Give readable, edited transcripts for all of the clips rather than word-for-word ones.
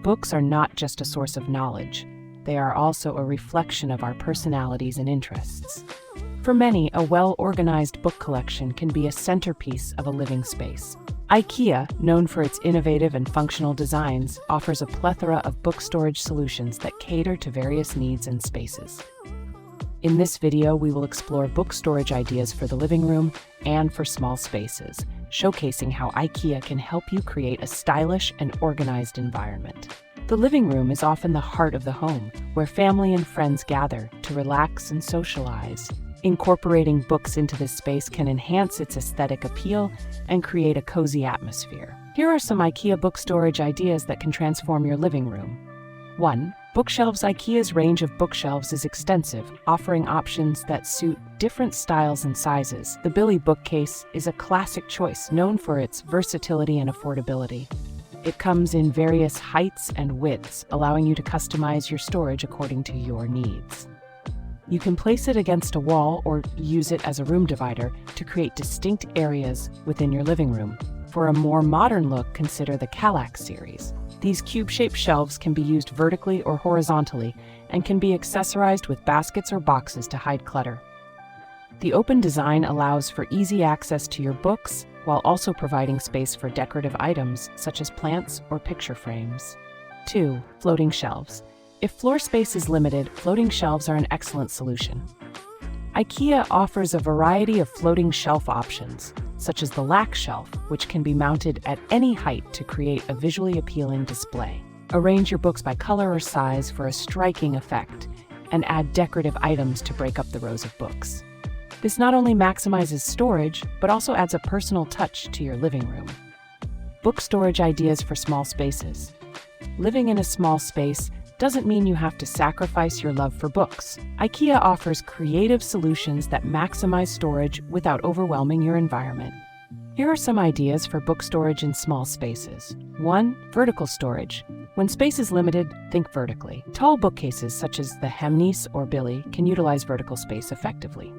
Books are not just a source of knowledge. They are also a reflection of our personalities and interests. For many, a well-organized book collection can be a centerpiece of a living space. IKEA, known for its innovative and functional designs, offers a plethora of book storage solutions that cater to various needs and spaces. In this video, we will explore book storage ideas for the living room and for small spaces, showcasing how IKEA can help you create a stylish and organized environment. The living room is often the heart of the home, where family and friends gather to relax and socialize. Incorporating books into this space can enhance its aesthetic appeal and create a cozy atmosphere. Here are some IKEA book storage ideas that can transform your living room. 1. Bookshelves. IKEA's range of bookshelves is extensive, offering options that suit different styles and sizes. The Billy bookcase is a classic choice, known for its versatility and affordability. It comes in various heights and widths, allowing you to customize your storage according to your needs. You can place it against a wall or use it as a room divider to create distinct areas within your living room. For a more modern look, consider the Kallax series. These cube-shaped shelves can be used vertically or horizontally and can be accessorized with baskets or boxes to hide clutter. The open design allows for easy access to your books while also providing space for decorative items such as plants or picture frames. 2. Floating shelves. If floor space is limited, floating shelves are an excellent solution. IKEA offers a variety of floating shelf options, such as the Lack shelf, which can be mounted at any height to create a visually appealing display. Arrange your books by color or size for a striking effect, and add decorative items to break up the rows of books. This not only maximizes storage, but also adds a personal touch to your living room. Book storage ideas for small spaces. Living in a small space doesn't mean you have to sacrifice your love for books. IKEA offers creative solutions that maximize storage without overwhelming your environment. Here are some ideas for book storage in small spaces. 1. Vertical storage. When space is limited, think vertically. Tall bookcases such as the Hemnice or Billy can utilize vertical space effectively.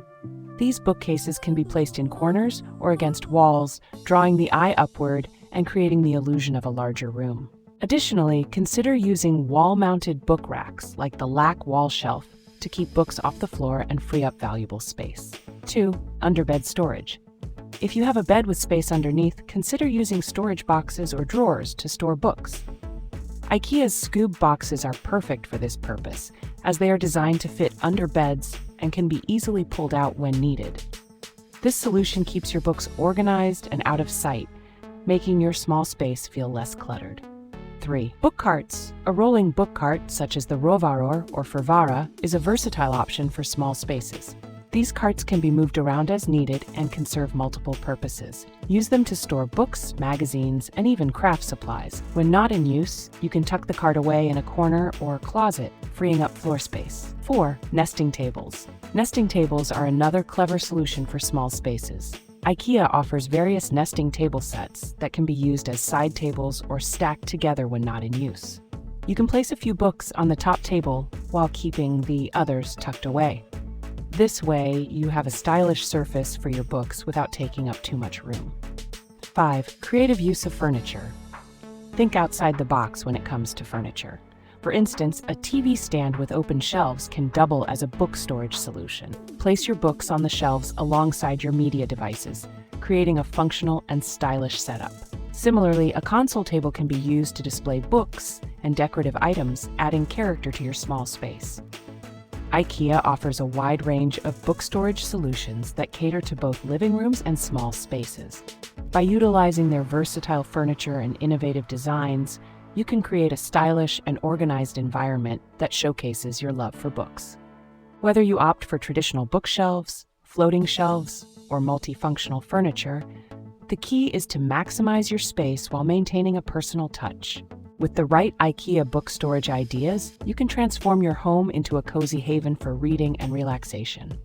These bookcases can be placed in corners or against walls, drawing the eye upward and creating the illusion of a larger room. Additionally, consider using wall-mounted book racks like the Lack wall shelf to keep books off the floor and free up valuable space. 2. Underbed storage. If you have a bed with space underneath, consider using storage boxes or drawers to store books. IKEA's Scoob boxes are perfect for this purpose, as they are designed to fit under beds and can be easily pulled out when needed. This solution keeps your books organized and out of sight, making your small space feel less cluttered. 3. Book carts. A rolling book cart, such as the Rovaror or Fervara, is a versatile option for small spaces. These carts can be moved around as needed and can serve multiple purposes. Use them to store books, magazines, and even craft supplies. When not in use, you can tuck the cart away in a corner or closet, freeing up floor space. 4. Nesting tables. Nesting tables are another clever solution for small spaces. IKEA offers various nesting table sets that can be used as side tables or stacked together when not in use. You can place a few books on the top table while keeping the others tucked away. This way, you have a stylish surface for your books without taking up too much room. 5. Creative use of furniture. Think outside the box when it comes to furniture. For instance, a TV stand with open shelves can double as a book storage solution. Place your books on the shelves alongside your media devices, creating a functional and stylish setup. Similarly, a console table can be used to display books and decorative items, adding character to your small space. IKEA offers a wide range of book storage solutions that cater to both living rooms and small spaces. By utilizing their versatile furniture and innovative designs, you can create a stylish and organized environment that showcases your love for books. Whether you opt for traditional bookshelves, floating shelves, or multifunctional furniture, the key is to maximize your space while maintaining a personal touch. With the right IKEA book storage ideas, you can transform your home into a cozy haven for reading and relaxation.